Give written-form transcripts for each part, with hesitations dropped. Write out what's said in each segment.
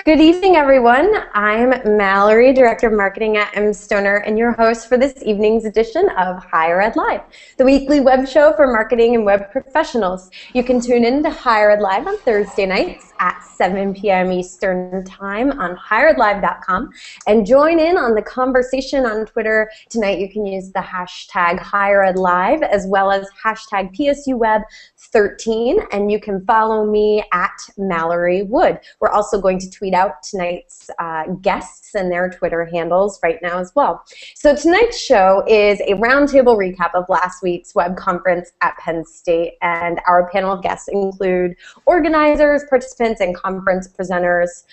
Good evening, everyone. I'm Mallory, Director of Marketing at mStoner, and your host for this evening's edition of Higher Ed Live, the weekly web show for marketing and web professionals. You can tune in to Higher Ed Live on Thursday nights at 7 p.m. Eastern Time on higheredlive.com and join in on the conversation on Twitter. Tonight you can use the hashtag HigherEdLive as well as hashtag PSUWeb13, and you can follow me at Mallory Wood. We're also going to tweet out tonight's guests and their Twitter handles right now as well. So tonight's show is a roundtable recap of last week's web conference at Penn State, and our panel of guests include organizers, participants, and conference presenters.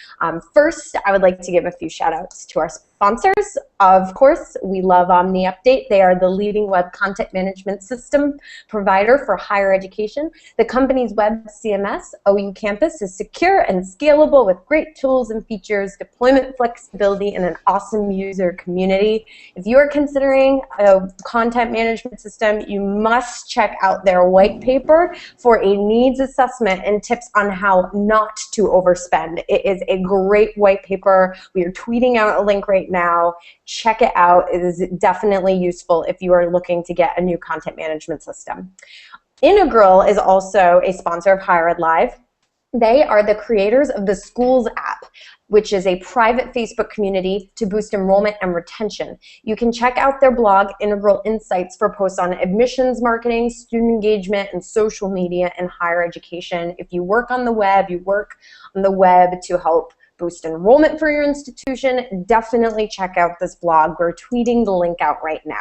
First, I would like to give a few shout outs to our sponsors. Of course, we love Omni Update. They are the leading web content management system provider for higher education. The company's web CMS, OU Campus, is secure and scalable with great tools and features, deployment flexibility, and an awesome user community. If you are considering a content management system, you must check out their white paper for a needs assessment and tips on how not to overspend. It is a great white paper. We are tweeting out a link right now. Check it out. It is definitely useful if you are looking to get a new content management system. Integral is also a sponsor of Higher Ed Live. They are the creators of the Schools app, which is a private Facebook community to boost enrollment and retention. You can check out their blog, Integral Insights, for posts on admissions marketing, student engagement, and social media in higher education. If you work on the web, to help boost enrollment for your institution, definitely check out this blog. We're tweeting the link out right now.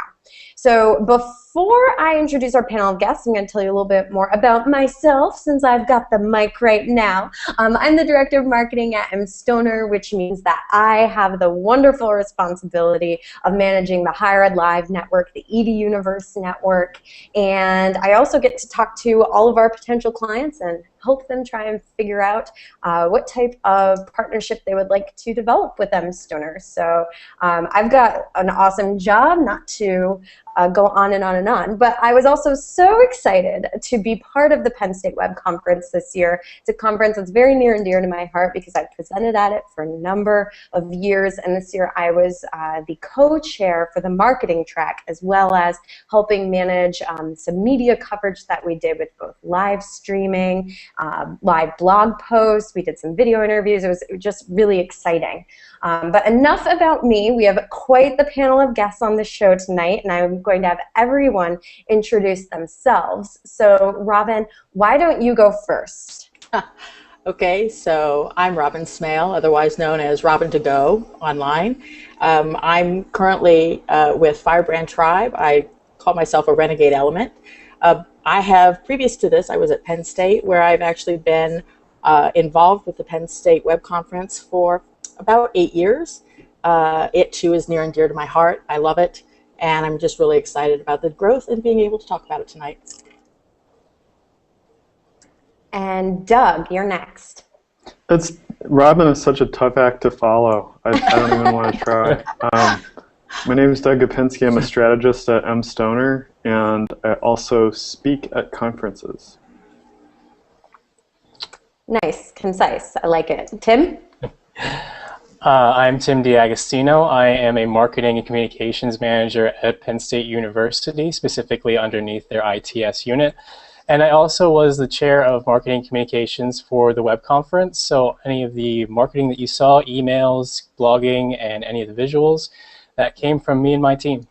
So before I introduce our panel of guests, I'm going to tell you a little bit more about myself since I've got the mic right now. I'm the Director of Marketing at mStoner, which means that I have the wonderful responsibility of managing the Higher Ed Live network, the edUniverse network, and I also get to talk to all of our potential clients and help them try and figure out what type of partnership they would like to develop with mStoner. So I've got an awesome job, not to go on and on and on, but I was also so excited to be part of the Penn State Web Conference this year. It's a conference that's very near and dear to my heart because I've presented at it for a number of years, and this year I was the co-chair for the marketing track as well as helping manage some media coverage that we did with both live streaming, live blog posts. We did some video interviews. It was just really exciting. But enough about me. We have quite the panel of guests on the show tonight, and I'm going to have everyone introduce themselves. So, Robin, why don't you go first? Okay, so I'm Robin Smail, otherwise known as Robin to Go online. I'm currently with Firebrand Tribe. I call myself a renegade element. Previous to this, I was at Penn State, where I've actually been involved with the Penn State Web Conference for about 8 years. It too is near and dear to my heart. I love it, and I'm just really excited about the growth and being able to talk about it tonight. And Doug, you're next. Robin is such a tough act to follow. I don't even want to try. My name is Doug Gapinski. I'm a strategist at mStoner, and I also speak at conferences. Nice, concise. I like it. Tim? I'm Tim D'Agostino. I am a marketing and communications manager at Penn State University, specifically underneath their ITS unit. And I also was the chair of marketing communications for the web conference. So any of the marketing that you saw, emails, blogging, and any of the visuals, that came from me and my team.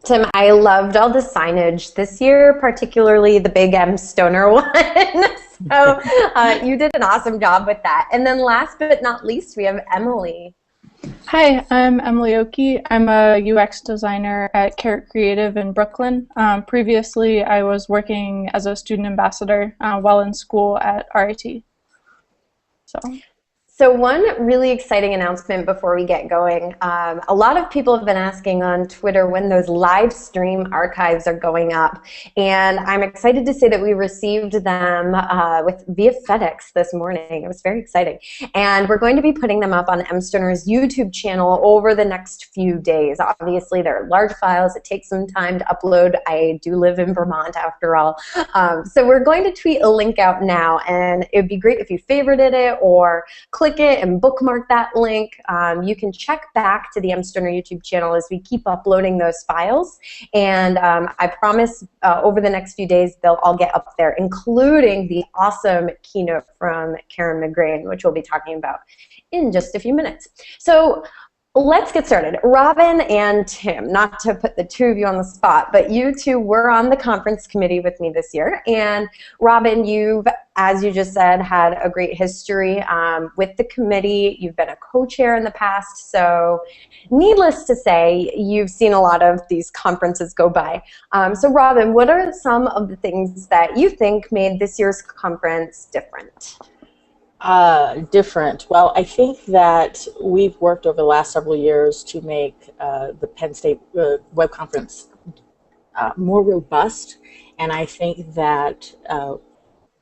Tim, I loved all the signage this year, particularly the big mStoner one. So you did an awesome job with that. And then last but not least, we have Emily. Hi, I'm Emily Okey. I'm a UX designer at Carrot Creative in Brooklyn. Previously, I was working as a student ambassador while in school at RIT. So one really exciting announcement before we get going. A lot of people have been asking on Twitter when those live stream archives are going up, and I'm excited to say that we received them via FedEx this morning. It was very exciting. And we're going to be putting them up on mStoner's YouTube channel over the next few days. Obviously, they're large files. It takes some time to upload. I do live in Vermont after all. So we're going to tweet a link out now, and it would be great if you favorited it or clicked click it and bookmark that link. You can check back to the mStoner YouTube channel as we keep uploading those files. And I promise over the next few days, they'll all get up there, including the awesome keynote from Karen McGrain, which we'll be talking about in just a few minutes. So let's get started. Robin and Tim, not to put the two of you on the spot, but you two were on the conference committee with me this year. And Robin, you've, as you just said, had a great history with the committee. You've been a co-chair in the past. So needless to say, you've seen a lot of these conferences go by. So Robin, what are some of the things that you think made this year's conference different? Different. Well, I think that we've worked over the last several years to make the Penn State Web Conference more robust, and I think that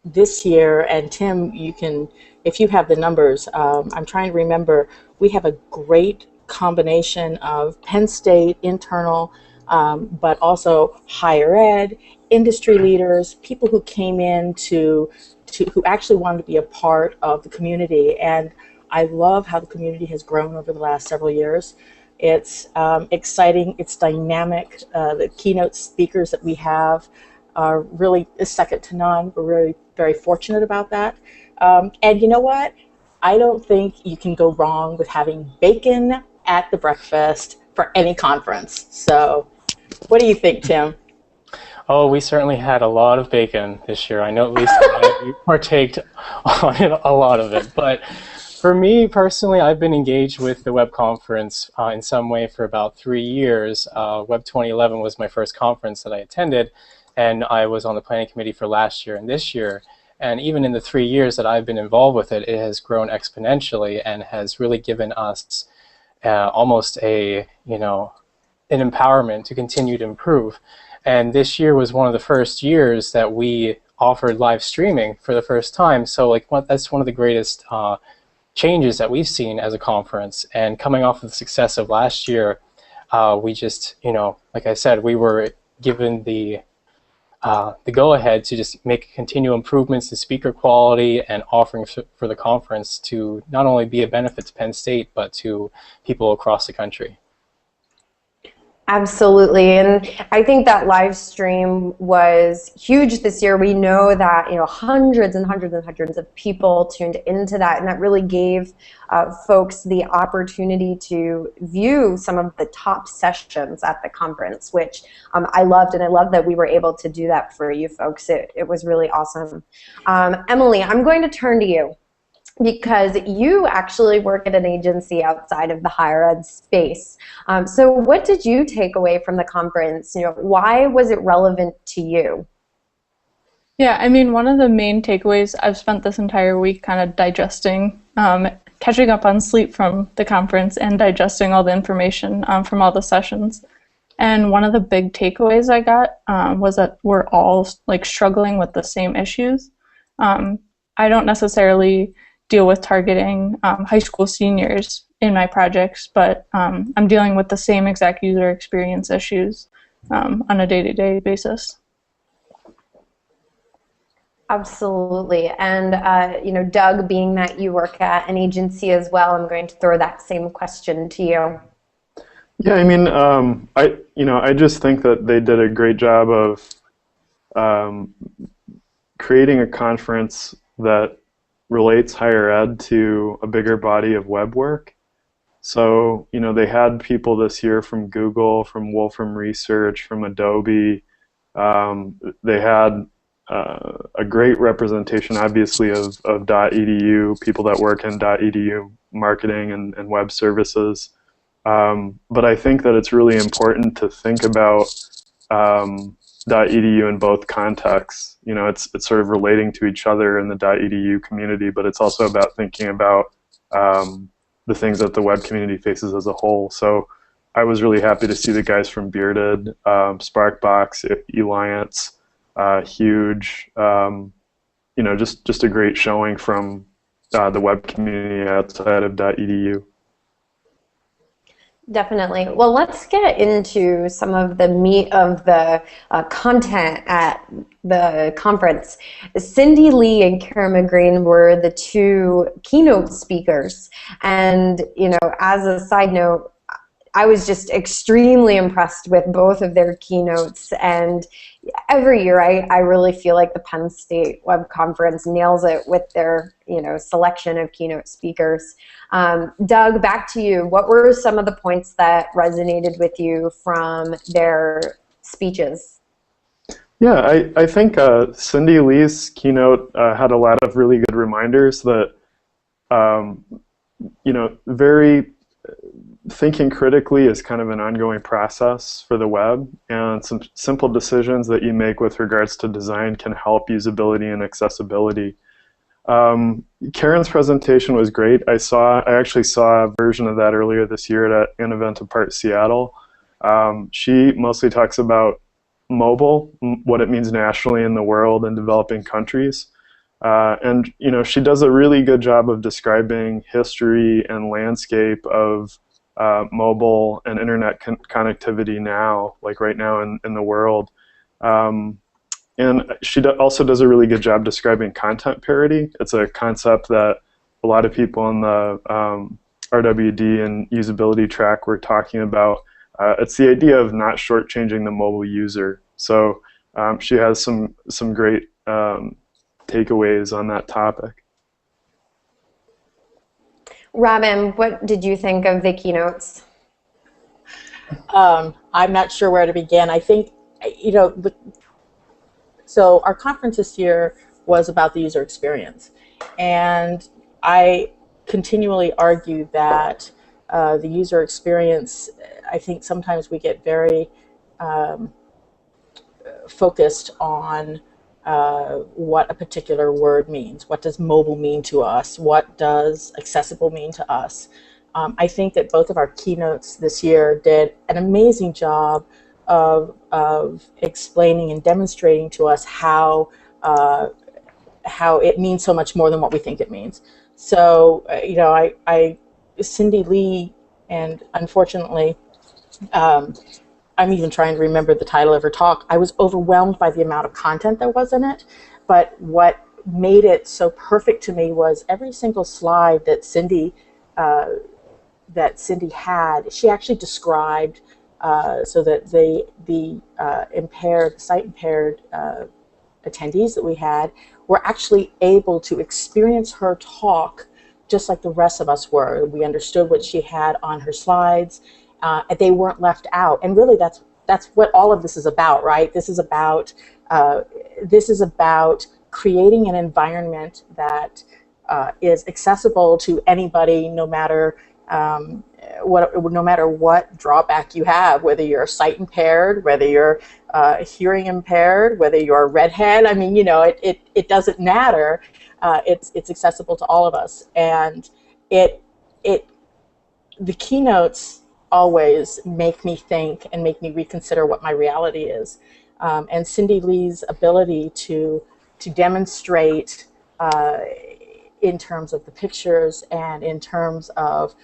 this year, and Tim, you can, if you have the numbers, I'm trying to remember, we have a great combination of Penn State internal, but also higher ed, industry leaders, people who came in who actually wanted to be a part of the community. And I love how the community has grown over the last several years. It's exciting, it's dynamic. The keynote speakers that we have are really second to none. We're really very fortunate about that. And you know what? I don't think you can go wrong with having bacon at the breakfast for any conference. So what do you think, Tim? Oh, we certainly had a lot of bacon this year. I know at least I partaked on a lot of it. But for me personally, I've been engaged with the web conference in some way for about 3 years. Web 2011 was my first conference that I attended, and I was on the planning committee for last year and this year. And even in the 3 years that I've been involved with it, it has grown exponentially and has really given us almost an empowerment to continue to improve. And this year was one of the first years that we offered live streaming for the first time. So that's one of the greatest changes that we've seen as a conference. And coming off of the success of last year, we just, like I said, we were given the go-ahead to just make continual improvements to speaker quality and offering for the conference to not only be a benefit to Penn State, but to people across the country. Absolutely, and I think that live stream was huge this year. We know that hundreds and hundreds and hundreds of people tuned into that, and that really gave folks the opportunity to view some of the top sessions at the conference, which I loved, and I love that we were able to do that for you folks. It was really awesome. Emily, I'm going to turn to you, because you actually work at an agency outside of the higher ed space. So what did you take away from the conference? Why was it relevant to you? Yeah, I mean, one of the main takeaways, I've spent this entire week kind of digesting, catching up on sleep from the conference and digesting all the information from all the sessions. And one of the big takeaways I got was that we're all struggling with the same issues. I don't necessarily deal with targeting high school seniors in my projects, but I'm dealing with the same exact user experience issues on a day-to-day basis. Absolutely, and Doug, being that you work at an agency as well, I'm going to throw that same question to you. Yeah, I mean, I just think that they did a great job of creating a conference that relates higher ed to a bigger body of web work. So, they had people this year from Google, from Wolfram Research, from Adobe. They had a great representation, obviously, of .edu, people that work in .edu marketing and web services. But I think that it's really important to think about .edu in both contexts. It's sort of relating to each other in the .edu community, but it's also about thinking about the things that the web community faces as a whole. So I was really happy to see the guys from Bearded, Sparkbox, Eliance, Huge, just a great showing from the web community outside of .edu. Definitely. Well, let's get into some of the meat of the content at the conference. Cindy Lee and Karen McGreen were the two keynote speakers. And, you know, as a side note, I was just extremely impressed with both of their keynotes. And every year I really feel like the Penn State Web Conference nails it with their, you know, selection of keynote speakers. Doug, back to you. What were some of the points that resonated with you from their speeches? Yeah, I think Cindy Lee's keynote had a lot of really good reminders that, you know, thinking critically is kind of an ongoing process for the web, and some simple decisions that you make with regards to design can help usability and accessibility. Karen's presentation was great. I actually saw a version of that earlier this year at an event apart Seattle. She mostly talks about mobile, what it means nationally in the world and developing countries. And you know, she does a really good job of describing history and landscape of mobile and internet connectivity now, like right now in the world. And she also does a really good job describing content parity. It's a concept that a lot of people in the RWD and usability track were talking about. It's the idea of not shortchanging the mobile user. So she has some great takeaways on that topic. Robin, what did you think of the keynotes? I'm not sure where to begin. I think, you know, so our conference this year was about the user experience. And I continually argue that the user experience, I think sometimes we get very focused on what a particular word means. What does mobile mean to us? What does accessible mean to us? I think that both of our keynotes this year did an amazing job of explaining and demonstrating to us how it means so much more than what we think it means. So, you know, Cindy Lee, and unfortunately, I'm even trying to remember the title of her talk. I was overwhelmed by the amount of content that was in it, but what made it so perfect to me was every single slide that Cindy had, she actually described so that the sight impaired attendees that we had were actually able to experience her talk just like the rest of us were. We understood what she had on her slides. They weren't left out, and really that's what all of this is about, right? This is about creating an environment that is accessible to anybody, no matter what drawback you have, whether you're sight impaired, whether you're hearing impaired, whether you're a redhead. I mean, you know, it doesn't matter. It's accessible to all of us, and the keynotes always make me think and make me reconsider what my reality is. And Cindy Lee's ability to demonstrate in terms of the pictures and in terms of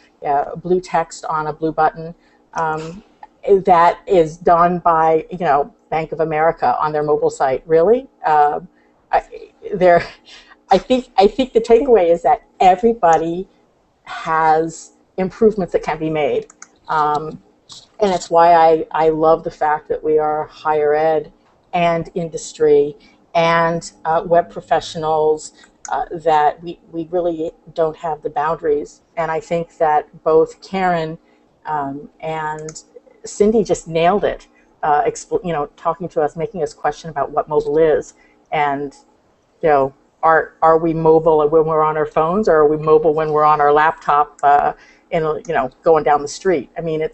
blue text on a blue button, that is done by, you know, Bank of America on their mobile site. Really, I think the takeaway is that everybody has improvements that can be made. And it's why I love the fact that we are higher ed and industry and web professionals, that we really don't have the boundaries. And I think that both Karen and Cindy just nailed it, you know, talking to us, making us question about what mobile is. And, you know, are we mobile when we're on our phones, or are we mobile when we're on our laptop you know, going down the street? I mean,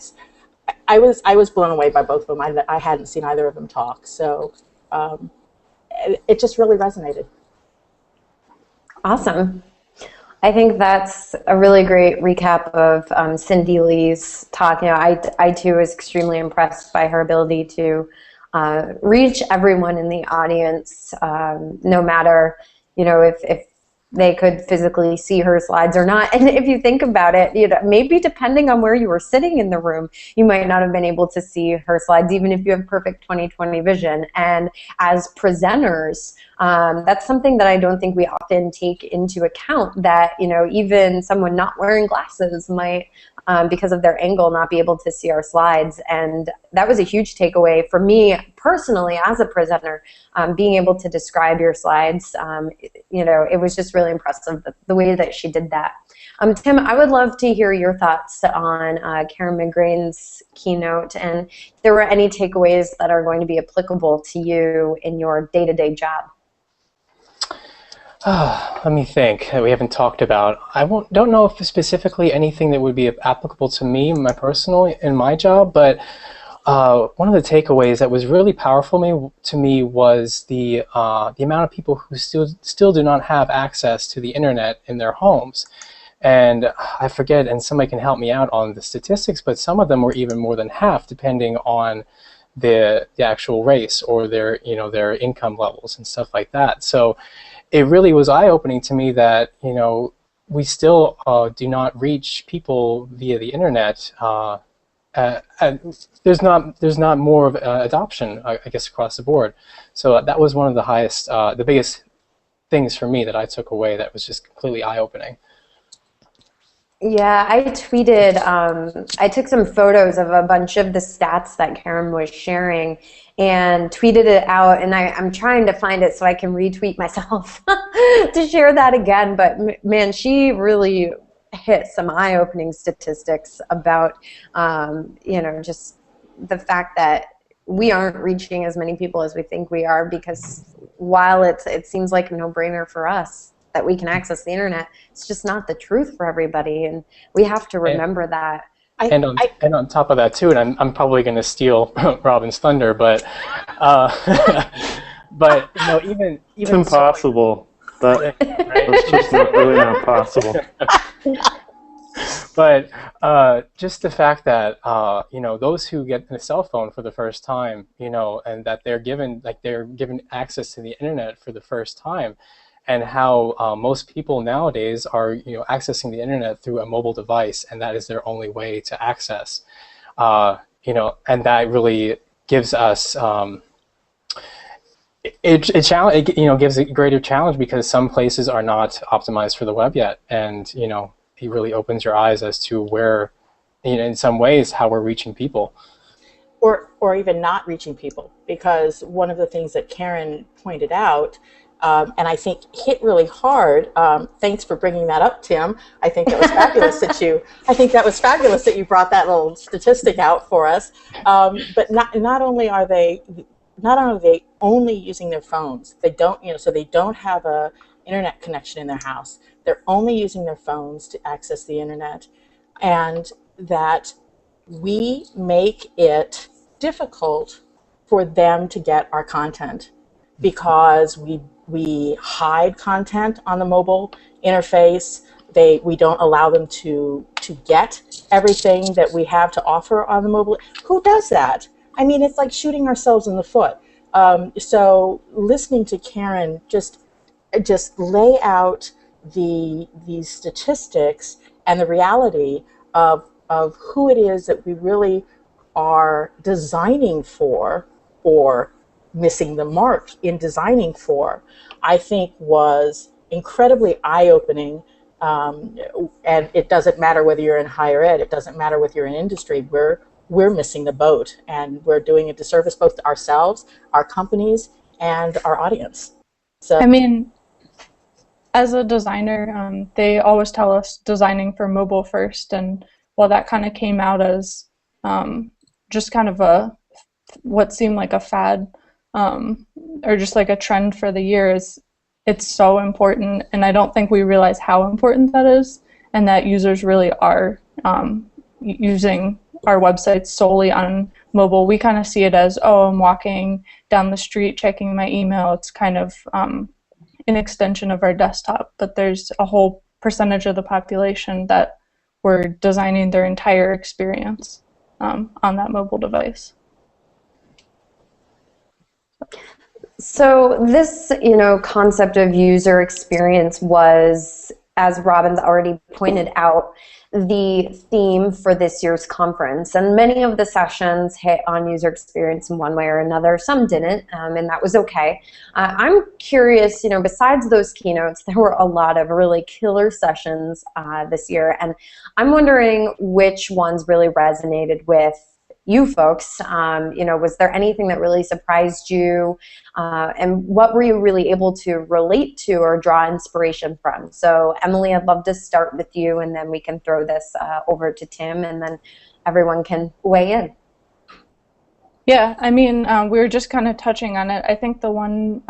I was blown away by both of them. I hadn't seen either of them talk, so it just really resonated. Awesome. I think that's a really great recap of Cindy Lee's talk. You know, I too was extremely impressed by her ability to reach everyone in the audience, no matter, you know, if they could physically see her slides or not. And if you think about it, maybe depending on where you were sitting in the room, you might not have been able to see her slides, even if you have perfect 20/20 vision. And as presenters, that's something that I don't think we often take into account, that even someone not wearing glasses might, because of their angle, not be able to see our slides. And that was a huge takeaway for me personally as a presenter, being able to describe your slides. It was just really impressive, the way that she did that. Tim, I would love to hear your thoughts on Karen McGrain's keynote, and if there were any takeaways that are going to be applicable to you in your day-to-day job. Let me think that we haven't talked about. Don't know if specifically anything that would be applicable to me, in my job, but one of the takeaways that was really powerful to me was the amount of people who still do not have access to the internet in their homes. And I forget, and somebody can help me out on the statistics, but some of them were even more than half, depending on the actual race or their income levels and stuff like that. So it really was eye-opening to me that we still do not reach people via the internet. There's not more of adoption, I guess, across the board. So that was one of the biggest things for me that I took away that was just completely eye-opening. Yeah, I tweeted, I took some photos of a bunch of the stats that Karen was sharing and tweeted it out, and I'm trying to find it so I can retweet myself to share that again. But man, she really hit some eye-opening statistics about, just the fact that we aren't reaching as many people as we think we are, because while it seems like a no-brainer for us that we can access the internet, it's just not the truth for everybody, and we have to remember that. And on top of that too, and I'm probably going to steal Robin's thunder, but but even it's impossible. That's just really not possible. But just the fact that those who get a cell phone for the first time, and that they're given access to the internet for the first time, and how most people nowadays are accessing the internet through a mobile device, and that is their only way to access. And that really gives us it gives a greater challenge, because some places are not optimized for the web yet, and it really opens your eyes as to where, in some ways, how we're reaching people. Or even not reaching people, because one of the things that Karen pointed out, and I think hit really hard. Thanks for bringing that up, Tim. I think that was fabulous that you brought that little statistic out for us. But not only are they only using their phones, they don't have a internet connection in their house. They're only using their phones to access the internet, and that we make it difficult for them to get our content, because we hide content on the mobile interface. We don't allow them to get everything that we have to offer on the mobile. Who does that? I mean, it's like shooting ourselves in the foot. So listening to Karen just lay out these statistics and the reality of who it is that we really are designing for, or missing the mark in designing for, I think was incredibly eye-opening. And it doesn't matter whether you're in higher ed, it doesn't matter whether you're in industry, we're missing the boat, and we're doing a disservice both to ourselves, our companies, and our audience. So, I mean, as a designer, they always tell us designing for mobile first, and while that kind of came out as just kind of what seemed like a fad, or just like a trend for the years, it's so important, and I don't think we realize how important that is, and that users really are using our websites solely on mobile. We kind of see it as, oh, I'm walking down the street checking my email. It's kind of an extension of our desktop, but there's a whole percentage of the population that we're designing their entire experience on that mobile device. So this, concept of user experience was, as Robin's already pointed out, the theme for this year's conference. And many of the sessions hit on user experience in one way or another. Some didn't, and that was okay. I'm curious, besides those keynotes, there were a lot of really killer sessions this year. And I'm wondering which ones really resonated with you folks. Was there anything that really surprised you? And what were you really able to relate to or draw inspiration from? So Emily, I'd love to start with you, and then we can throw this over to Tim, and then everyone can weigh in. Yeah, I mean, we were just kind of touching on it. I think the one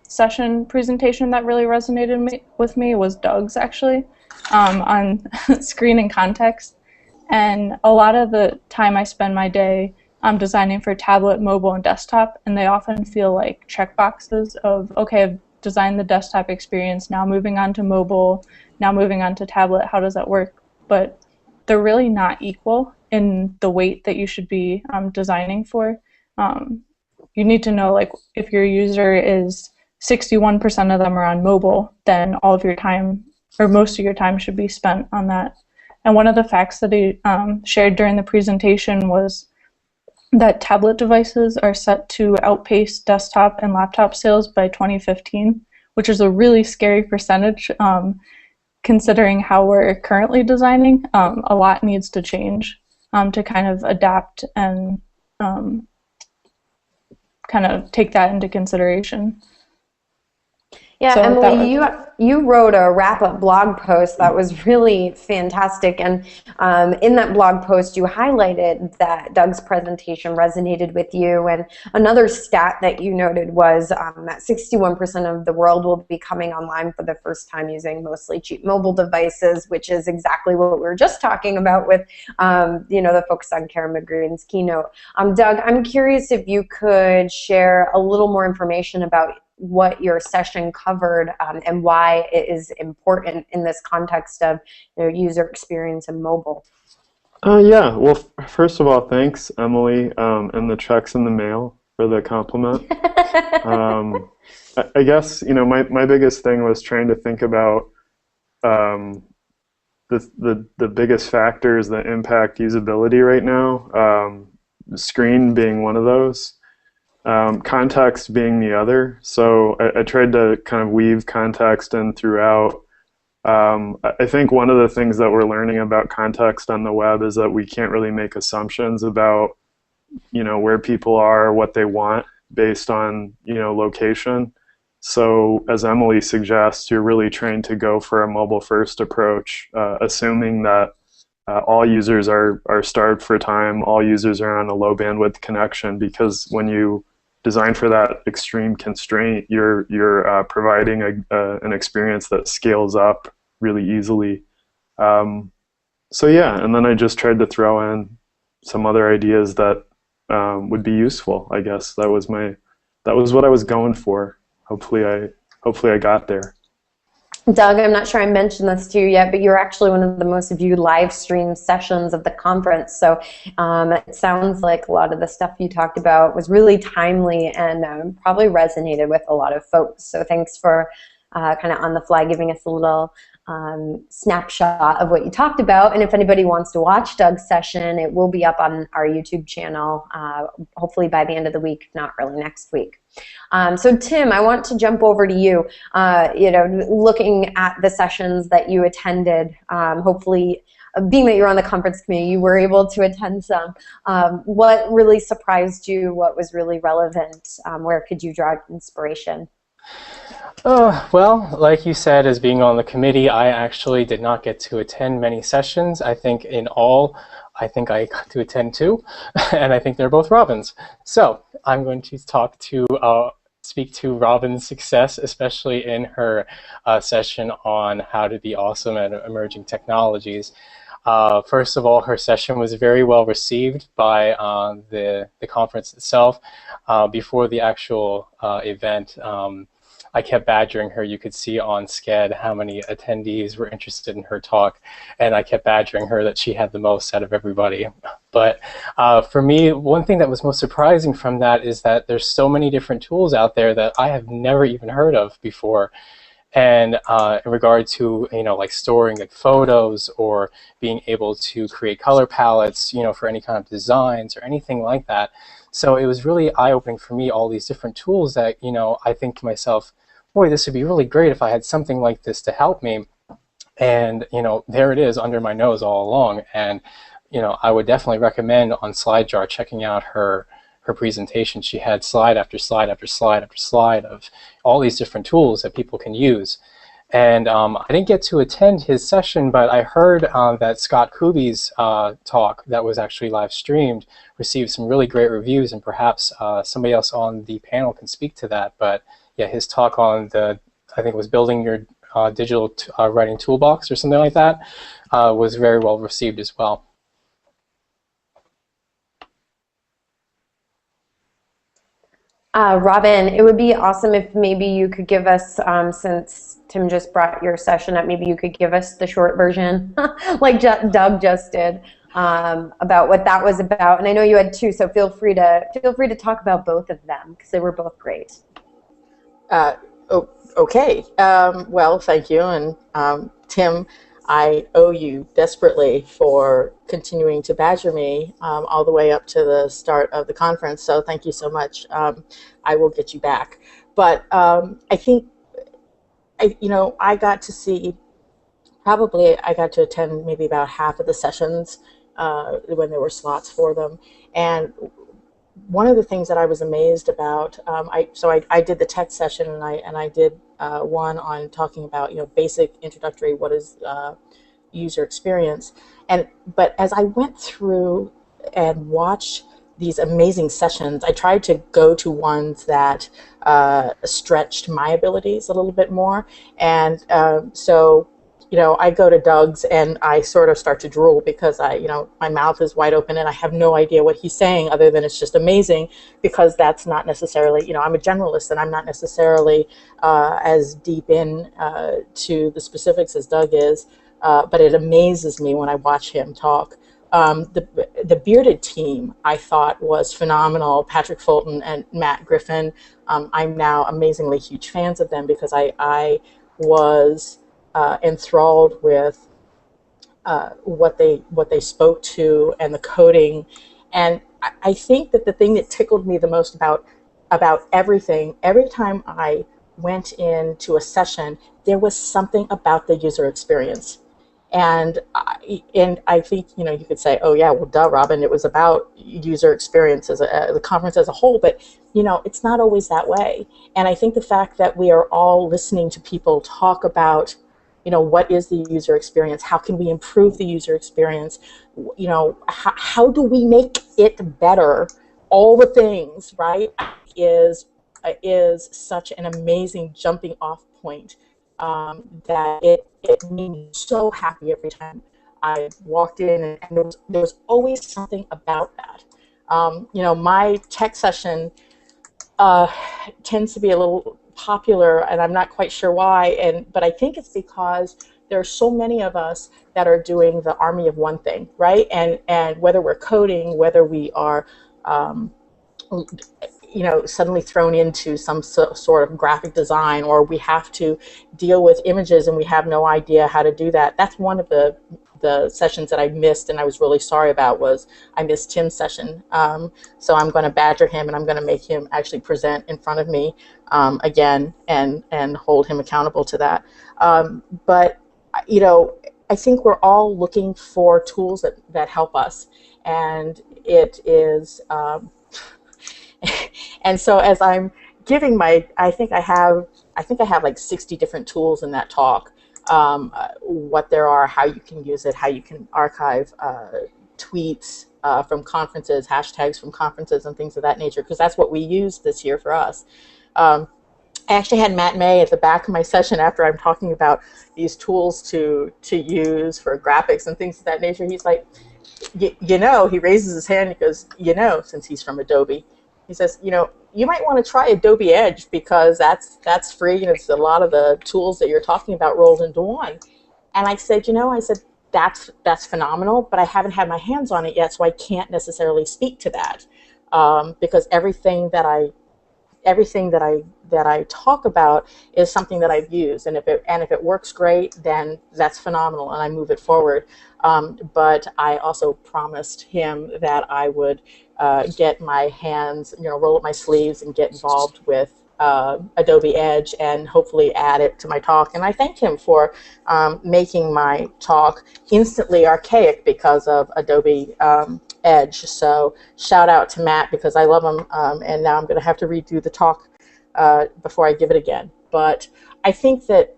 session presentation that really resonated with me was Doug's, actually, on screen and context. And a lot of the time I spend my day designing for tablet, mobile, and desktop, and they often feel like checkboxes of, okay, I've designed the desktop experience, now moving on to mobile, now moving on to tablet, how does that work? But they're really not equal in the weight that you should be designing for. You need to know, like, if your user is 61% of them are on mobile, then all of your time, or most of your time, should be spent on that. And one of the facts that he shared during the presentation was that tablet devices are set to outpace desktop and laptop sales by 2015, which is a really scary percentage considering how we're currently designing. A lot needs to change to kind of adapt and kind of take that into consideration. Yeah, So Emily, you wrote a wrap-up blog post that was really fantastic, and in that blog post you highlighted that Doug's presentation resonated with you, and another stat that you noted was that 61% of the world will be coming online for the first time using mostly cheap mobile devices, which is exactly what we were just talking about with the focus on Karen McGreen's keynote. Doug, I'm curious if you could share a little more information about what your session covered and why it is important in this context of user experience and mobile. Yeah, well, first of all, thanks, Emily, and the check's in the mail for the compliment. I guess, my biggest thing was trying to think about the biggest factors that impact usability right now, screen being one of those. Context being the other. So I tried to kind of weave context in throughout. I think one of the things that we're learning about context on the web is that we can't really make assumptions about, where people are, what they want based on, location. So as Emily suggests, you're really trying to go for a mobile-first approach, assuming that all users are starved for time, all users are on a low bandwidth connection, because when you design for that extreme constraint, you're providing an experience that scales up really easily. So yeah, and then I just tried to throw in some other ideas that would be useful. I guess that was what I was going for. Hopefully I got there. Doug, I'm not sure I mentioned this to you yet, but you're actually one of the most viewed live stream sessions of the conference. So it sounds like a lot of the stuff you talked about was really timely and probably resonated with a lot of folks. So thanks for kind of on the fly giving us a little snapshot of what you talked about. And if anybody wants to watch Doug's session, it will be up on our YouTube channel, hopefully by the end of the week, if not early next week. So Tim, I want to jump over to you. Looking at the sessions that you attended, hopefully, being that you're on the conference committee, you were able to attend some. What really surprised you? What was really relevant? Where could you draw inspiration? Well, like you said, as being on the committee, I actually did not get to attend many sessions. I think in all, I got to attend 2, and I think they're both Robin's. So I'm going to speak to Robin's success, especially in her session on how to be awesome at emerging technologies. First of all, her session was very well received by the conference itself. Before the actual event, I kept badgering her. You could see on Sched how many attendees were interested in her talk, and I kept badgering her that she had the most out of everybody. But for me, one thing that was most surprising from that is that there's so many different tools out there that I have never even heard of before. And in regard to, like storing like photos or being able to create color palettes, for any kind of designs or anything like that. So it was really eye-opening for me, all these different tools that, I think to myself, boy, this would be really great if I had something like this to help me. And, there it is under my nose all along. And, I would definitely recommend on SlideJar checking out her presentation. She had slide after slide after slide after slide of all these different tools that people can use. And I didn't get to attend his session, but I heard that Scott Kuby's talk that was actually live streamed received some really great reviews, and perhaps somebody else on the panel can speak to that. But yeah, his talk on I think it was building your digital writing toolbox or something like that, was very well received as well. Robin, it would be awesome if maybe you could give us, since Tim just brought your session up, maybe you could give us the short version, like Doug just did, about what that was about. And I know you had two, so feel free to talk about both of them because they were both great. Okay. Well, thank you, and Tim, I owe you desperately for continuing to badger me all the way up to the start of the conference. So thank you so much. I will get you back. But I think, I got to see, probably I got to attend maybe about half of the sessions when there were slots for them. And one of the things that I was amazed about, I did the tech session, and I did one on talking about basic introductory, what is user experience, but as I went through and watched these amazing sessions, I tried to go to ones that stretched my abilities a little bit more, and so I go to Doug's and I sort of start to drool because my mouth is wide open and I have no idea what he's saying other than it's just amazing, because that's not necessarily, I'm a generalist and I'm not necessarily as deep in to the specifics as Doug is, but it amazes me when I watch him talk. The bearded team I thought was phenomenal. Patrick Fulton and Matt Griffin. I'm now amazingly huge fans of them because I was enthralled with what they spoke to and the coding, and I think that the thing that tickled me the most about everything, every time I went into a session, there was something about the user experience, and I think you could say, oh yeah, well duh, Robin, it was about user experience as the conference as a whole, but it's not always that way. And I think the fact that we are all listening to people talk about what is the user experience? How can we improve the user experience? How do we make it better? All the things, right, is such an amazing jumping off point that it made me so happy every time I walked in, and there was always something about that. My tech session tends to be a little popular, and I'm not quite sure why, but I think it's because there are so many of us that are doing the army of one thing, right? And whether we're coding, whether we are suddenly thrown into some sort of graphic design, or we have to deal with images and we have no idea how to do that. That's one of the sessions that I missed, and I was really sorry about, was I missed Tim's session. So I'm going to badger him, and I'm going to make him actually present in front of me again and hold him accountable to that. But I think we're all looking for tools that help us, and it is and so as I'm giving I think I have like 60 different tools in that talk. What there are, how you can use it, how you can archive tweets from conferences, hashtags from conferences, and things of that nature, because that's what we used this year for us. I actually had Matt May at the back of my session after I'm talking about these tools to use for graphics and things of that nature. He's like, he raises his hand and goes, since he's from Adobe, He says, you know, you might want to try Adobe Edge because that's free and it's a lot of the tools that you're talking about rolled into one. And I said, you know, I said, that's phenomenal, but I haven't had my hands on it yet, so I can't necessarily speak to that because everything that I talk about is something that I've used, and if it works great, then that's phenomenal, and I move it forward. But I also promised him that I would get my hands, you know, roll up my sleeves and get involved with Adobe Edge and hopefully add it to my talk. And I thank him for making my talk instantly archaic because of Adobe Edge. So shout out to Matt because I love him, and now I'm going to have to redo the talk before I give it again. But I think that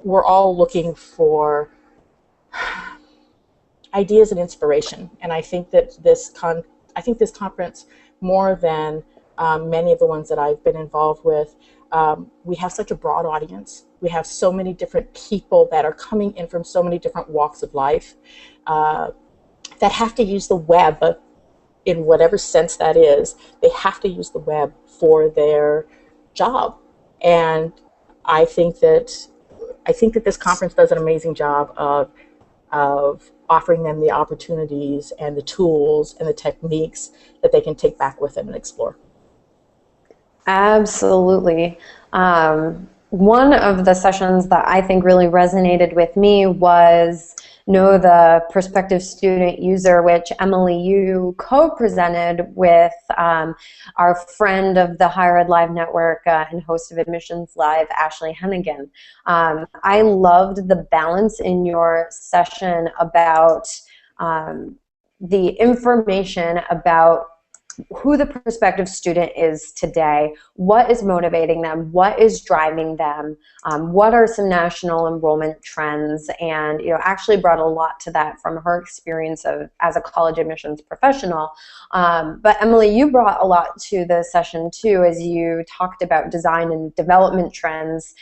we're all looking for ideas and inspiration, and I think that this conference, more than many of the ones that I've been involved with, we have such a broad audience. We have so many different people that are coming in from so many different walks of life that have to use the web in whatever sense that is. They have to use the web for their job, and I think that this conference does an amazing job of offering them the opportunities and the tools and the techniques that they can take back with them and explore. Absolutely. One of the sessions that I think really resonated with me was Know the Prospective Student User, which Emily, you co-presented with our friend of the Higher Ed Live Network and host of Admissions Live, Ashley Hennigan. I loved the balance in your session about the information about who the prospective student is today, what is motivating them, what is driving them, what are some national enrollment trends, and actually brought a lot to that from her experience as a college admissions professional. But Emily, you brought a lot to the session too, as you talked about design and development trends.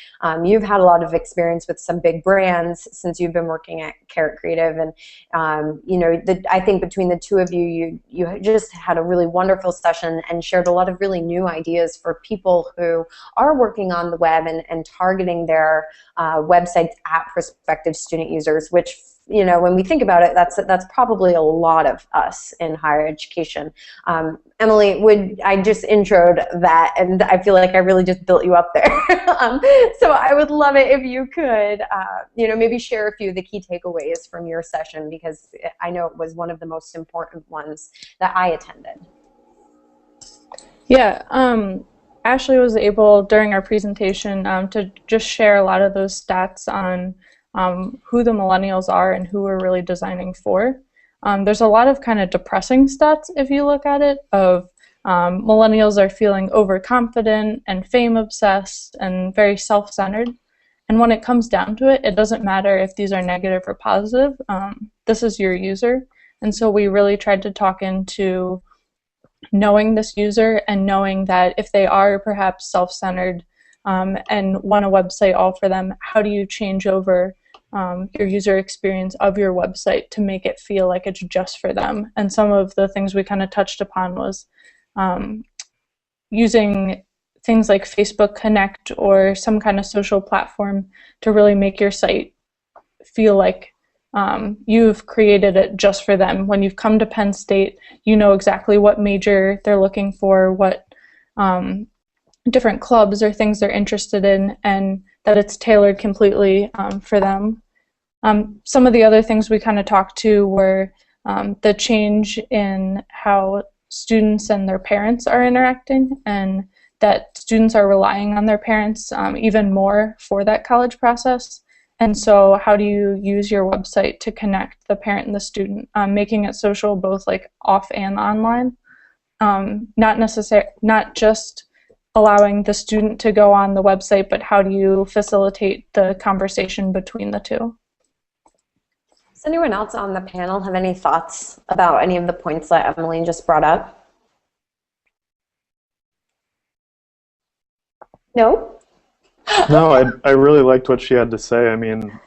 You've had a lot of experience with some big brands since you've been working at Carrot Creative, and I think between the two of you, you just had a really wonderful session and shared a lot of really new ideas for people who are working on the web and targeting their websites at prospective student users, which, when we think about it, that's probably a lot of us in higher education. Emily, I just introed that, and I feel like I really just built you up there. So I would love it if you could, maybe share a few of the key takeaways from your session, because I know it was one of the most important ones that I attended. Yeah, Ashley was able, during our presentation, to just share a lot of those stats on who the millennials are and who we're really designing for. There's a lot of kind of depressing stats, if you look at it, of millennials are feeling overconfident and fame-obsessed and very self-centered. And when it comes down to it, it doesn't matter if these are negative or positive. This is your user. And so we really tried to talk into knowing this user and knowing that if they are perhaps self-centered and want a website all for them, how do you change over your user experience of your website to make it feel like it's just for them? And some of the things we kind of touched upon was using things like Facebook Connect or some kind of social platform to really make your site feel like you've created it just for them. When you've come to Penn State, you know exactly what major they're looking for, what different clubs or things they're interested in, and that it's tailored completely for them. Some of the other things we kind of talked to were the change in how students and their parents are interacting, and that students are relying on their parents even more for that college process. And so how do you use your website to connect the parent and the student, making it social both like off and online, not just allowing the student to go on the website, but how do you facilitate the conversation between the two? Does anyone else on the panel have any thoughts about any of the points that Emily just brought up? No? No, I really liked what she had to say. I mean,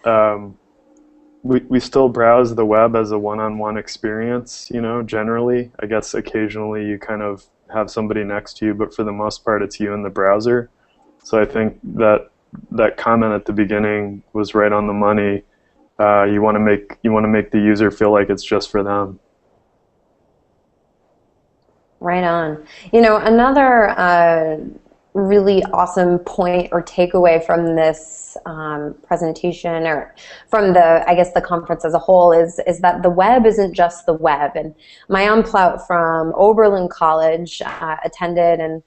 we still browse the web as a one-on-one experience, generally. I guess occasionally you kind of have somebody next to you, but for the most part, it's you in the browser. So I think that comment at the beginning was right on the money. You want to make the user feel like it's just for them. Right on. You know, another really awesome point or takeaway from this presentation, or from the conference as a whole, is that the web isn't just the web. And my Plaut from Oberlin College attended and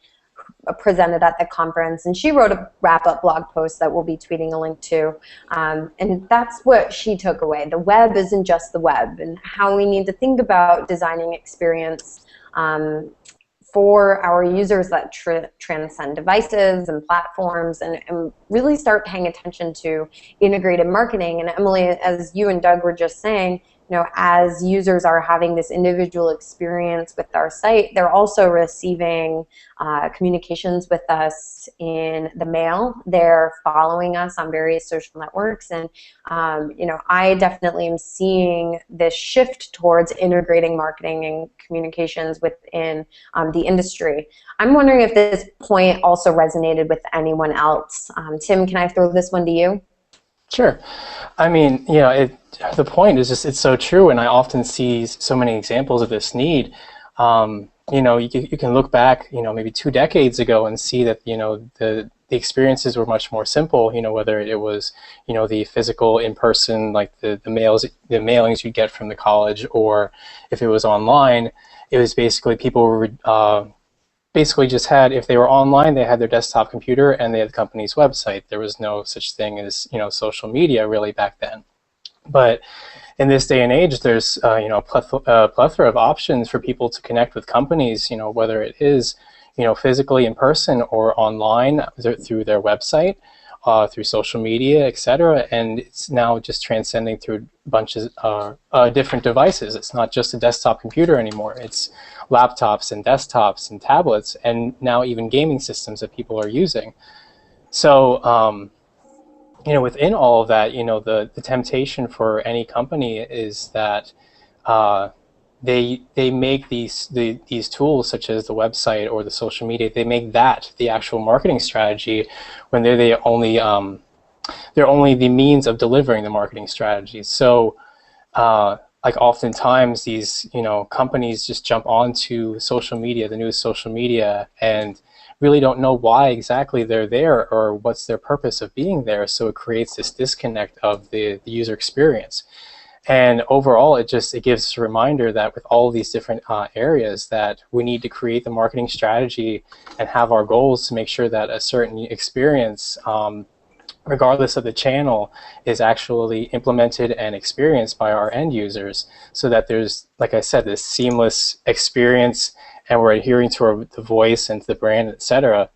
presented at the conference, and she wrote a wrap-up blog post that we'll be tweeting a link to, and that's what she took away. The web isn't just the web, and how we need to think about designing experience for our users that transcend devices and platforms, and really start paying attention to integrated marketing. And Emily, as you and Doug were just saying, you know, as users are having this individual experience with our site, they're also receiving communications with us in the mail. They're following us on various social networks, and you know, I definitely am seeing this shift towards integrating marketing and communications within the industry. I'm wondering if this point also resonated with anyone else. Tim, can I throw this one to you? Sure. I mean, you know, the point is just, it's so true, and I often see so many examples of this need. You know, you can look back, you know, maybe 2 decades ago and see that, you know, the experiences were much more simple, you know, whether it was, you know, the physical in-person, like the mailings you'd get from the college, or if it was online, it was basically people were basically just had, if they were online, they had their desktop computer and they had the company's website. There was no such thing as, you know, social media really back then. But in this day and age, there's you know, a plethora of options for people to connect with companies, you know, whether it is, you know, physically in person or online through their website, through social media, etc. And it's now just transcending through bunches of different devices. It's not just a desktop computer anymore. It's laptops and desktops and tablets, and now even gaming systems that people are using. So, you know, within all of that, you know, the temptation for any company is that they make these tools, such as the website or the social media, they make that the actual marketing strategy, when they're only the means of delivering the marketing strategy. So like oftentimes these, you know, companies just jump onto social media, the newest social media, and really don't know why exactly they're there or what's their purpose of being there. So it creates this disconnect of the user experience. And overall, it gives us a reminder that with all these different areas, that we need to create the marketing strategy and have our goals to make sure that a certain experience, regardless of the channel, is actually implemented and experienced by our end users, so that there's, like I said, this seamless experience, and we're adhering to the voice and to the brand, etc.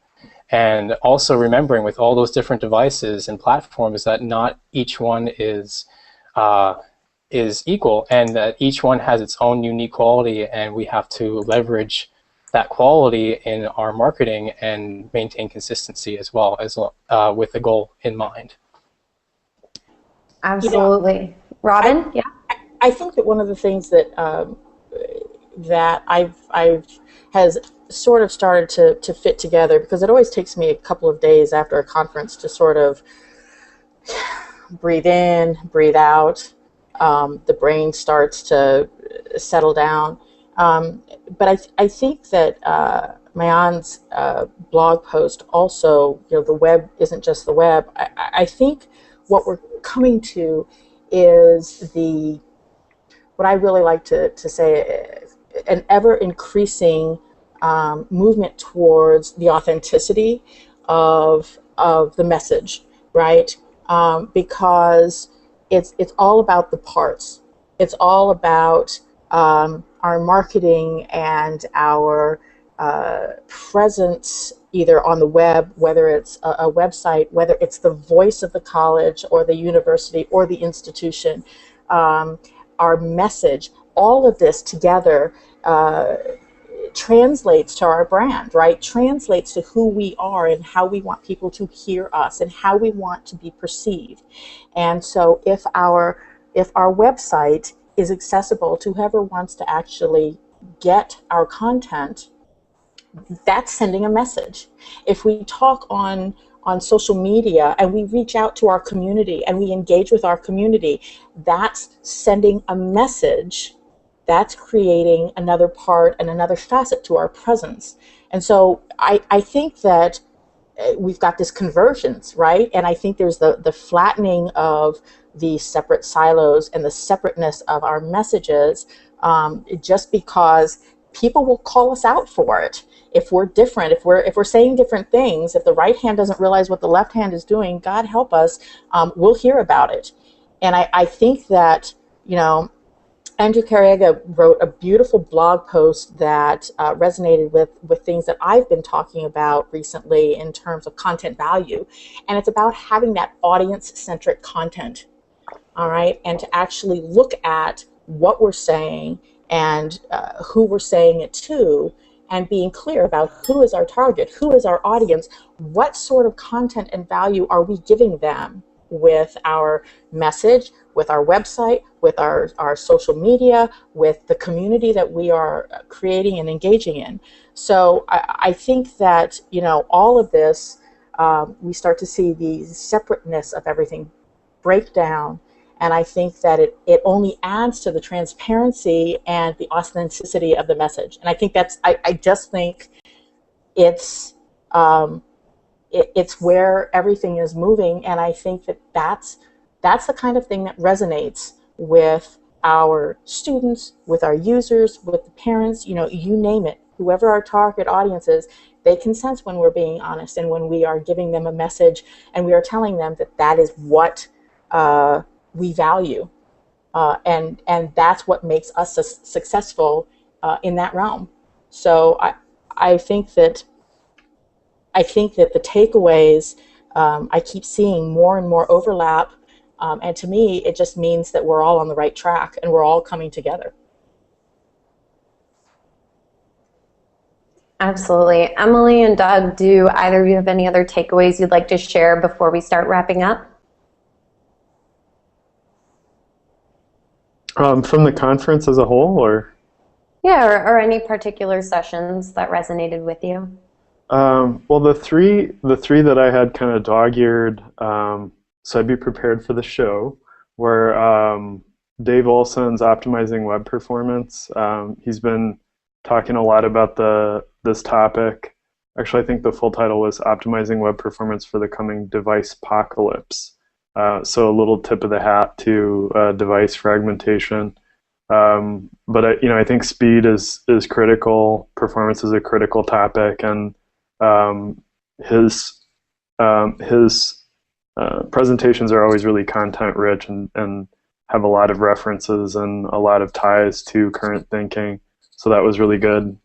And also remembering, with all those different devices and platforms, that not each one is equal, and that each one has its own unique quality, and we have to leverage that quality in our marketing and maintain consistency as well, as with the goal in mind. Absolutely. You know, Robin? Yeah? I think that one of the things that that I've has sort of started to fit together, because it always takes me a couple of days after a conference to sort of breathe in, breathe out. The brain starts to settle down. But I think that Mayan's blog post also, you know, the web isn't just the web. I think what we're coming to is what I really like to say, an ever-increasing movement towards the authenticity of the message, right? Because it's all about the parts. It's all about our marketing and our presence, either on the web, whether it's a website, whether it's the voice of the college or the university or the institution, our message. All of this together translates to our brand, right? Translates to who we are and how we want people to hear us and how we want to be perceived. And so if our website is accessible to whoever wants to actually get our content, that's sending a message. If we talk on social media and we reach out to our community and we engage with our community, that's sending a message. That's creating another part and another facet to our presence. And so I think that we've got this convergence, right? And I think there's the flattening of the separate silos and the separateness of our messages, just because people will call us out for it. If we're different, if we're saying different things, if the right hand doesn't realize what the left hand is doing, God help us, we'll hear about it. And I think that, Andrew Carriega wrote a beautiful blog post that resonated with things that I've been talking about recently in terms of content value. And it's about having that audience-centric content, all right? And to actually look at what we're saying and who we're saying it to, and being clear about who is our target, who is our audience, what sort of content and value are we giving them with our message, with our website, with our social media, with the community that we are creating and engaging in. So I think that, all of this, we start to see the separateness of everything break down. And I think that it only adds to the transparency and the authenticity of the message. And I think I just think it's where everything is moving. And I think that's the kind of thing that resonates with our students, with our users, with the parents, you name it. Whoever our target audience is, they can sense when we're being honest and when we are giving them a message and we are telling them that is what we value, and that's what makes us successful in that realm. So I think that the takeaways, I keep seeing more and more overlap, and to me it just means that we're all on the right track and we're all coming together. Absolutely. Emily and Doug, do either of you have any other takeaways you'd like to share before we start wrapping up? From the conference as a whole, or? Yeah, or any particular sessions that resonated with you? Well, the three that I had kind of dog-eared, so I'd be prepared for the show, were Dave Olson's Optimizing Web Performance. He's been talking a lot about this topic. Actually, I think the full title was Optimizing Web Performance for the Coming Device Apocalypse. So a little tip of the hat to device fragmentation. But I think speed is critical. Performance is a critical topic, and his presentations are always really content rich and have a lot of references and a lot of ties to current thinking. So that was really good.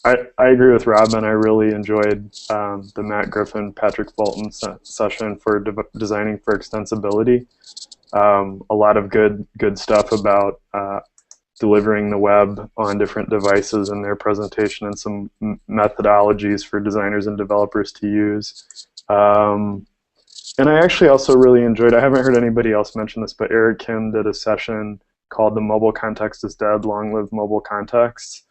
I agree with Robin. I really enjoyed the Matt Griffin, Patrick Fulton session for designing for extensibility. A lot of good stuff about delivering the web on different devices in their presentation, and some methodologies for designers and developers to use. And I actually also really enjoyed, I haven't heard anybody else mention this, but Eric Kim did a session called The Mobile Context is Dead, Long Live Mobile Contexts.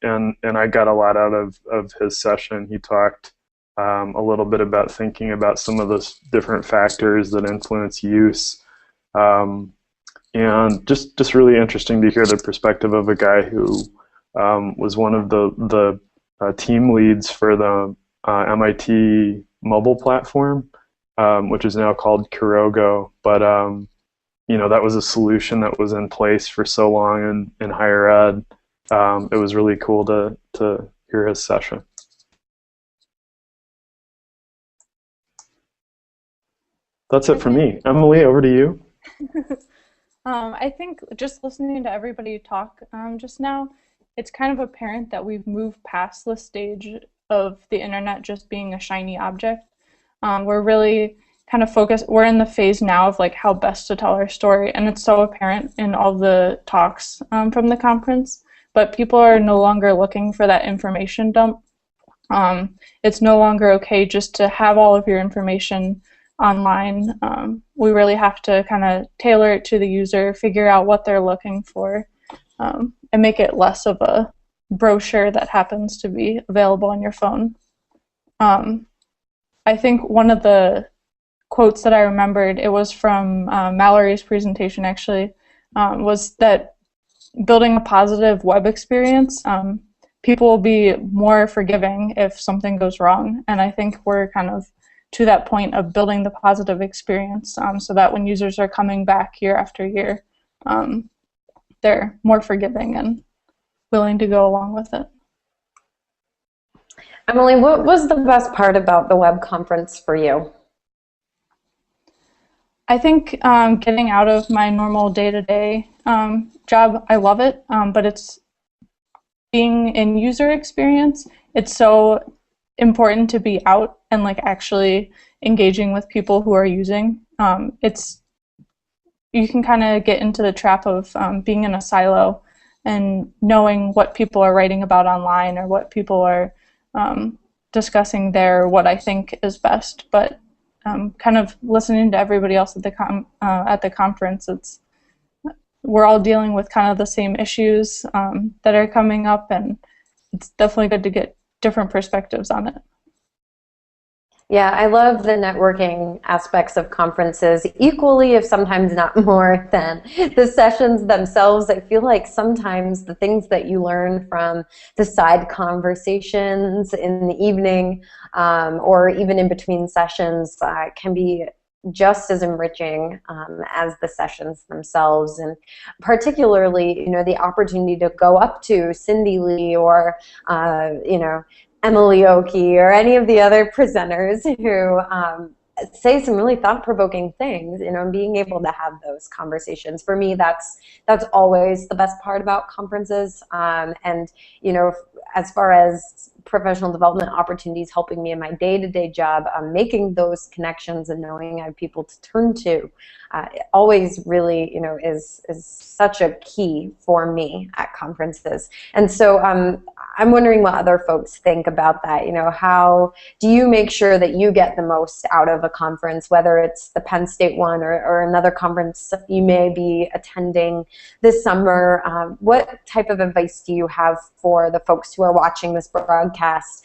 And I got a lot out of his session. He talked a little bit about thinking about some of those different factors that influence use. And just really interesting to hear the perspective of a guy who was one of the team leads for the MIT mobile platform, which is now called Kurogo. But that was a solution that was in place for so long in higher ed. It was really cool to hear his session. That's it for me. Emily, over to you. I think just listening to everybody talk just now, it's kind of apparent that we've moved past the stage of the internet just being a shiny object. We're really kind of focused, we're in the phase now of like how best to tell our story, and it's so apparent in all the talks from the conference. But people are no longer looking for that information dump. It's no longer okay just to have all of your information online. We really have to kind of tailor it to the user, figure out what they're looking for, and make it less of a brochure that happens to be available on your phone. I think one of the quotes that I remembered, it was from Mallory's presentation actually, was that building a positive web experience, people will be more forgiving if something goes wrong. And I think we're kind of to that point of building the positive experience, so that when users are coming back year after year, they're more forgiving and willing to go along with it. Emily, what was the best part about the web conference for you? I think getting out of my normal day-to-day job, I love it, but it's being in user experience, it's so important to be out and like actually engaging with people who are using. You can kind of get into the trap of being in a silo and knowing what people are writing about online or what people are discussing there, what I think is best. But kind of listening to everybody else at the conference, we're all dealing with kind of the same issues that are coming up, and it's definitely good to get different perspectives on it. Yeah, I love the networking aspects of conferences equally, if sometimes not more, than the sessions themselves. I feel like sometimes the things that you learn from the side conversations in the evening or even in between sessions can be just as enriching as the sessions themselves, and particularly, you know, the opportunity to go up to Cindy Lee or, you know, Emily Okey or any of the other presenters who say some really thought-provoking things, you know, and being able to have those conversations. For me, that's always the best part about conferences. And, you know, as far as professional development opportunities helping me in my day-to-day job, making those connections and knowing I have people to turn to always really, you know, is such a key for me at conferences. And so I'm wondering what other folks think about that. You know, how do you make sure that you get the most out of a conference, whether it's the Penn State one or another conference you may be attending this summer? What type of advice do you have for the folks who are watching this broadcast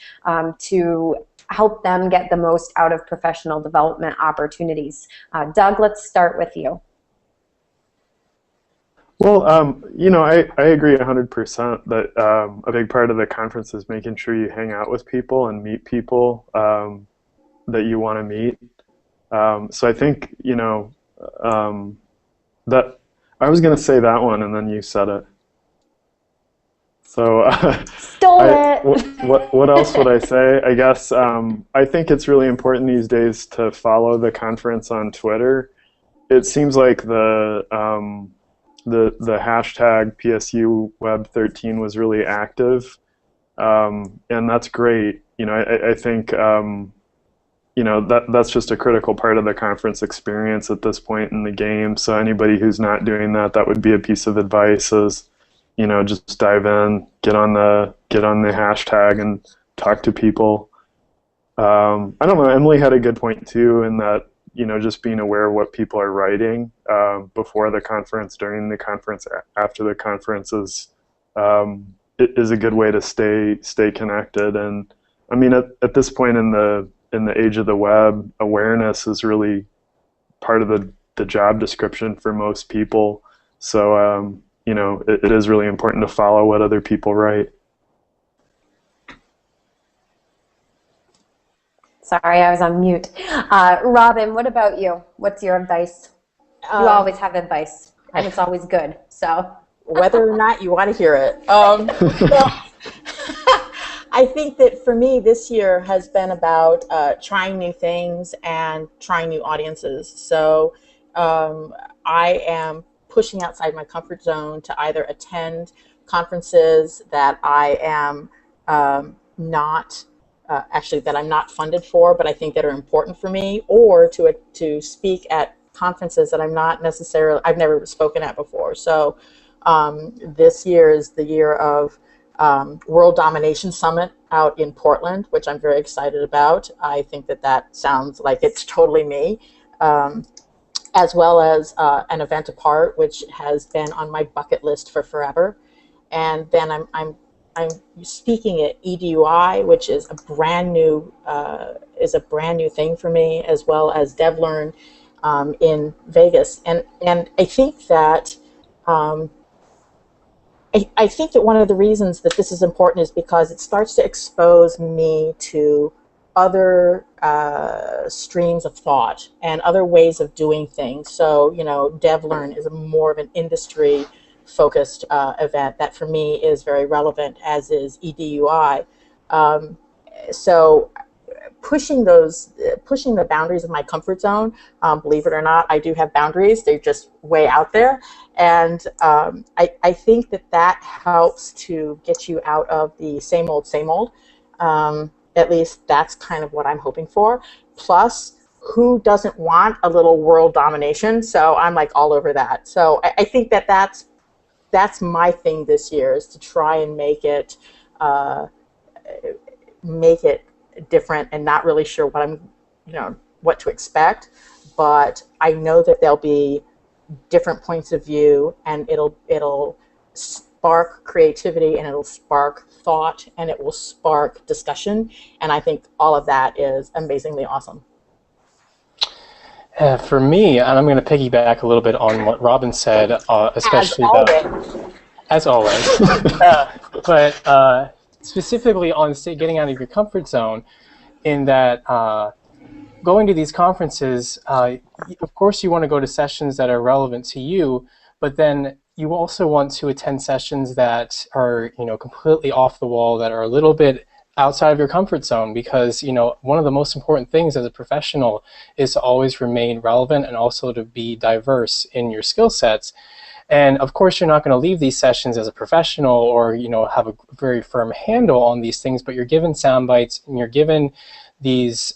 to help them get the most out of professional development opportunities? Doug, let's start with you. Well, you know, I agree 100% that a big part of the conference is making sure you hang out with people and meet people that you want to meet. So I think, you know, that I was going to say that one and then you said it. So Stole it. What else would I say? I guess I think it's really important these days to follow the conference on Twitter. It seems like the hashtag PSUWeb 13 was really active, and that's great. You know, I think you know, that's just a critical part of the conference experience at this point in the game. So anybody who's not doing that, that would be a piece of advice: is, you know, just dive in, get on the hashtag and talk to people. I don't know, Emily had a good point too, in that, you know, just being aware of what people are writing before the conference, during the conference, after the conference is a good way to stay connected. And I mean, at this point in the age of the web, awareness is really part of the job description for most people. So you know, it is really important to follow what other people write. Sorry, I was on mute. Robin, what about you? What's your advice? You always have advice, and it's always good. So whether or not you want to hear it. Well, I think that for me, this year has been about trying new things and trying new audiences. So I am pushing outside my comfort zone to either attend conferences that I am not actually that I'm not funded for, but I think that are important for me, or to speak at conferences that I've never spoken at before. So this year is the year of World Domination Summit out in Portland, which I'm very excited about. I think that sounds like it's totally me. As well as an event apart, which has been on my bucket list for forever. And then I'm I'm speaking at EDUI, which is a brand new thing for me, as well as DevLearn in Vegas, and I think that I think that one of the reasons that this is important is because it starts to expose me to other streams of thought and other ways of doing things. So, you know, DevLearn is more of an industry-focused event that for me is very relevant, as is EDUI. So pushing the boundaries of my comfort zone, believe it or not, I do have boundaries. They're just way out there. And I think that helps to get you out of the same old, same old. At least that's kind of what I'm hoping for. Plus, who doesn't want a little world domination? So I'm like all over that. So I think that's my thing this year, is to try and make it different, and not really sure what to expect. But I know that there'll be different points of view, and it'll spark creativity, and it'll spark thought, and it will spark discussion, and I think all of that is amazingly awesome. For me, and I'm going to piggyback a little bit on what Robin said, especially as always. But specifically on getting out of your comfort zone, in that going to these conferences, of course you want to go to sessions that are relevant to you, but then you also want to attend sessions that are, you know, completely off the wall, that are a little bit outside of your comfort zone, because, you know, one of the most important things as a professional is to always remain relevant and also to be diverse in your skill sets. And of course, you're not going to leave these sessions as a professional, or, you know, have a very firm handle on these things, but you're given sound bites, and you're given these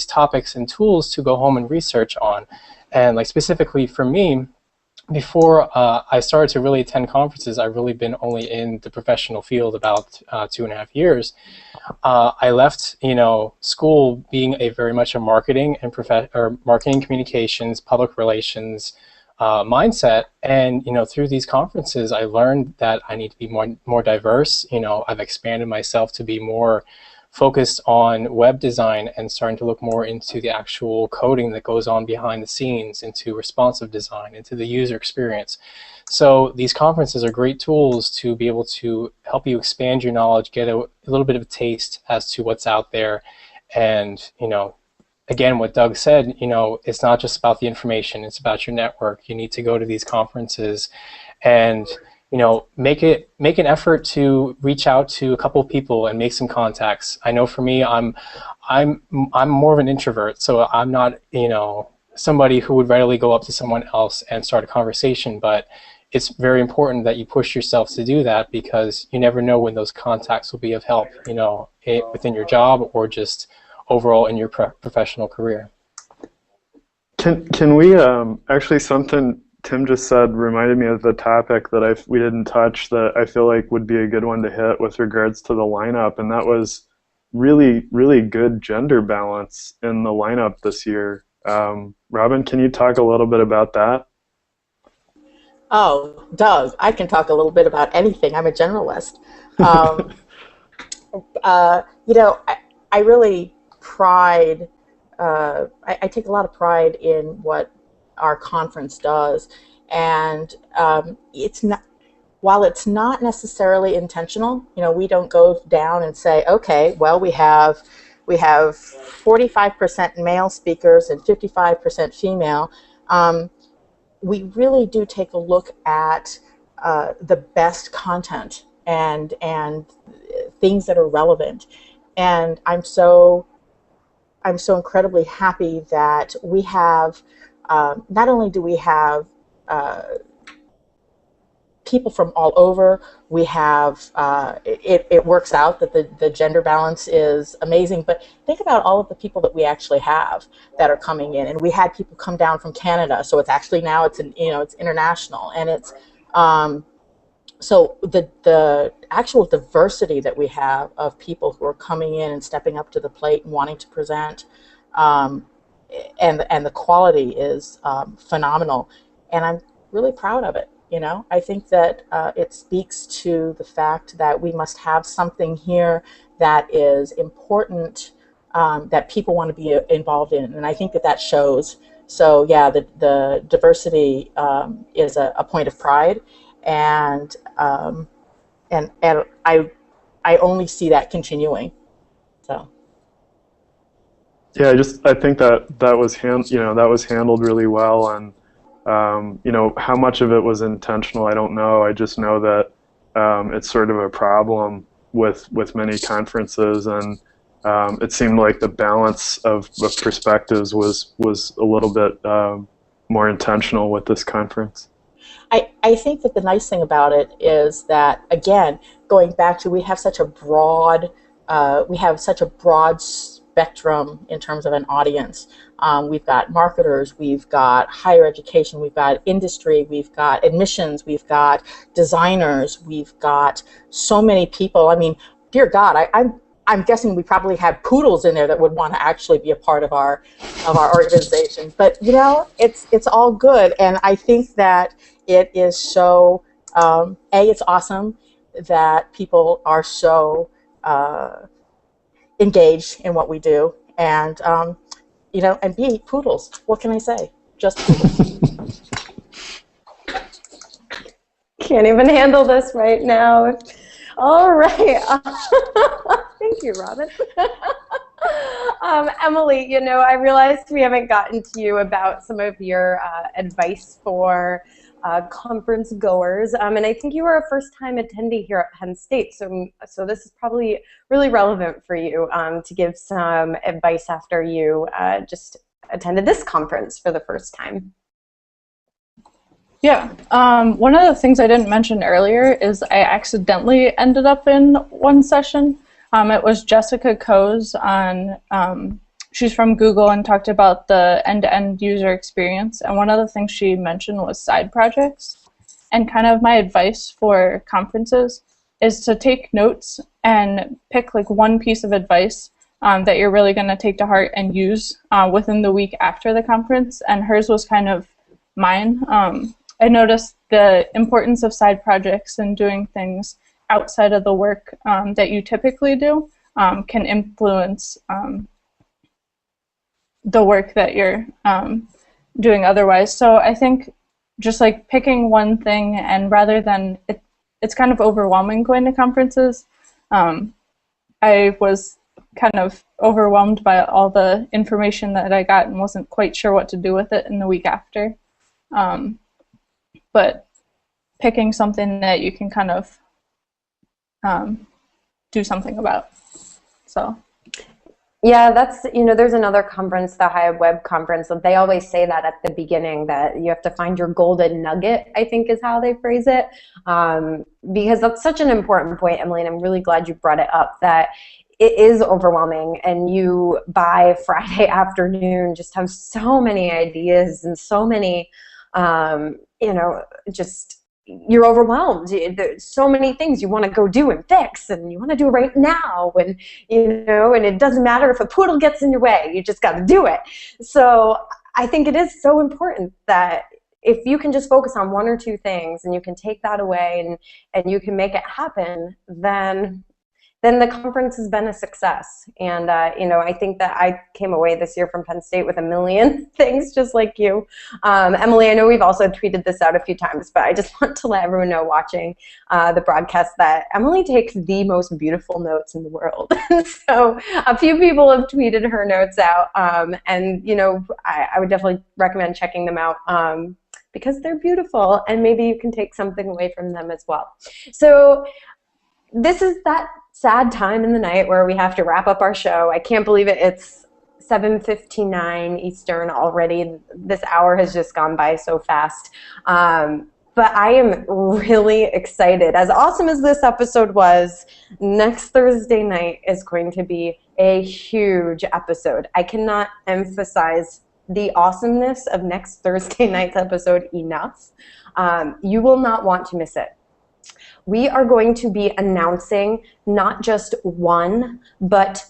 topics and tools to go home and research on. And like specifically for me, before I started to really attend conferences, I've really been only in the professional field about 2.5 years. I left, you know, school being very much a marketing and marketing communications, public relations mindset, and, you know, through these conferences, I learned that I need to be more diverse. You know, I've expanded myself to be more focused on web design, and starting to look more into the actual coding that goes on behind the scenes, into responsive design, into the user experience. So these conferences are great tools to be able to help you expand your knowledge, get a little bit of a taste as to what's out there. And, you know, again, what Doug said, you know, it's not just about the information, it's about your network. You need to go to these conferences and, you know, make an effort to reach out to a couple of people and make some contacts. I know for me, I'm more of an introvert, so I'm not, you know, somebody who would readily go up to someone else and start a conversation, but it's very important that you push yourself to do that, because you never know when those contacts will be of help, you know, within your job or just overall in your professional career. Can we actually, something Tim just said reminded me of the topic that we didn't touch, that I feel like would be a good one to hit with regards to the lineup, and that was really, really good gender balance in the lineup this year. Robin, can you talk a little bit about that? Oh, Doug, I can talk a little bit about anything. I'm a generalist. You know, I really I take a lot of pride in what our conference does, and while it's not necessarily intentional, you know, we don't go down and say, okay, well, we have 45% male speakers and 55% female. We really do take a look at the best content and things that are relevant, and I'm so incredibly happy that we have. Not only do we have people from all over, we have, it works out that the gender balance is amazing, but think about all of the people that we actually have that are coming in. And we had people come down from Canada, so it's actually now it's international, and it's so the actual diversity that we have of people who are coming in and stepping up to the plate and wanting to present, and the quality is phenomenal, and I'm really proud of it. You know, I think that it speaks to the fact that we must have something here that is important, that people want to be involved in, and I think that that shows. So yeah, the diversity is a point of pride, and I only see that continuing. So. Yeah, I think that was handled really well, and you know, how much of it was intentional, I don't know. I just know that it's sort of a problem with many conferences, and it seemed like the balance of perspectives was a little bit more intentional with this conference. I think that the nice thing about it is that, again, going back to we have such a broad spectrum in terms of an audience. We've got marketers, we've got higher education, we've got industry, we've got admissions, we've got designers, we've got so many people. I mean, dear God, I'm guessing we probably have poodles in there that would want to actually be a part of our organization. But you know, it's all good, and I think that it is so. It's awesome that people are so engaged in what we do, and you know, and B, poodles. What can I say? Just poodles. Can't even handle this right now. All right. Thank you, Robin. Emily, you know, I realized we haven't gotten to you about some of your advice for conference goers, and I think you were a first-time attendee here at Penn State, so this is probably really relevant for you to give some advice after you just attended this conference for the first time. Yeah, one of the things I didn't mention earlier is I accidentally ended up in one session. It was Jessica Coe's on, she's from Google and talked about the end-to-end user experience, and one of the things she mentioned was side projects. And kind of my advice for conferences is to take notes and pick like one piece of advice that you're really going to take to heart and use within the week after the conference, and hers was kind of mine. I noticed the importance of side projects and doing things outside of the work that you typically do can influence the work that you're doing otherwise. So I think just like picking one thing, and rather than, it's kind of overwhelming going to conferences. I was kind of overwhelmed by all the information that I got and wasn't quite sure what to do with it in the week after. But picking something that you can kind of do something about. So. Yeah, that's, you know, there's another conference, the Untitled Web Conference, and they always say that at the beginning, that you have to find your golden nugget, I think is how they phrase it, because that's such an important point, Emily, and I'm really glad you brought it up, that it is overwhelming, and you, by Friday afternoon, just have so many ideas and so many, you know, just, you're overwhelmed. There's so many things you want to go do and fix, and you want to do it right now, and you know, and it doesn't matter if a poodle gets in your way, you just got to do it. So I think it is so important that if you can just focus on one or two things and you can take that away and you can make it happen, then the conference has been a success. And you know, I think that I came away this year from Penn State with a million things, just like you. Emily, I know we've also tweeted this out a few times, but I just want to let everyone know watching the broadcast that Emily takes the most beautiful notes in the world. So a few people have tweeted her notes out, and you know, I would definitely recommend checking them out. Because they're beautiful, and maybe you can take something away from them as well. So this is that sad time in the night where we have to wrap up our show. I can't believe it. It's 7:59 Eastern already. This hour has just gone by so fast. But I am really excited. As awesome as this episode was, next Thursday night is going to be a huge episode. I cannot emphasize the awesomeness of next Thursday night's episode enough. You will not want to miss it. We are going to be announcing not just one, but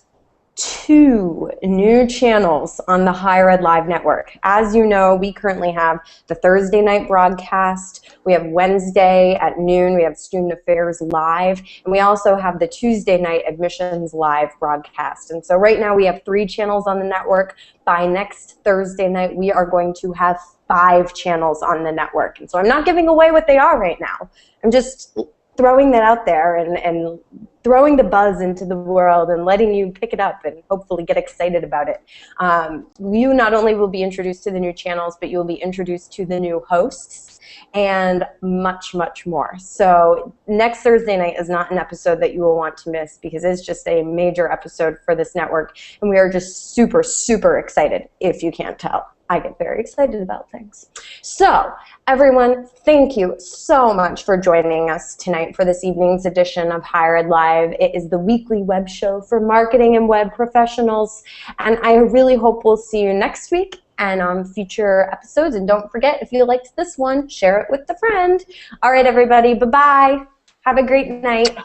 2 new channels on the Higher Ed Live network. As you know, we currently have the Thursday night broadcast, we have Wednesday at noon, we have Student Affairs Live, and we also have the Tuesday night Admissions Live broadcast. And so right now we have 3 channels on the network. By next Thursday night, we are going to have 5 channels on the network. And so I'm not giving away what they are right now. I'm just throwing that out there and throwing the buzz into the world and letting you pick it up and hopefully get excited about it. You not only will be introduced to the new channels, but you'll be introduced to the new hosts and much, much more. So next Thursday night is not an episode that you will want to miss because it's just a major episode for this network, and we are just super, super excited, if you can't tell. I get very excited about things. So, everyone, thank you so much for joining us tonight for this evening's edition of Higher Ed Live. It is the weekly web show for marketing and web professionals, and I really hope we'll see you next week and on future episodes. And don't forget, if you liked this one, share it with a friend. All right, everybody, bye-bye. Have a great night.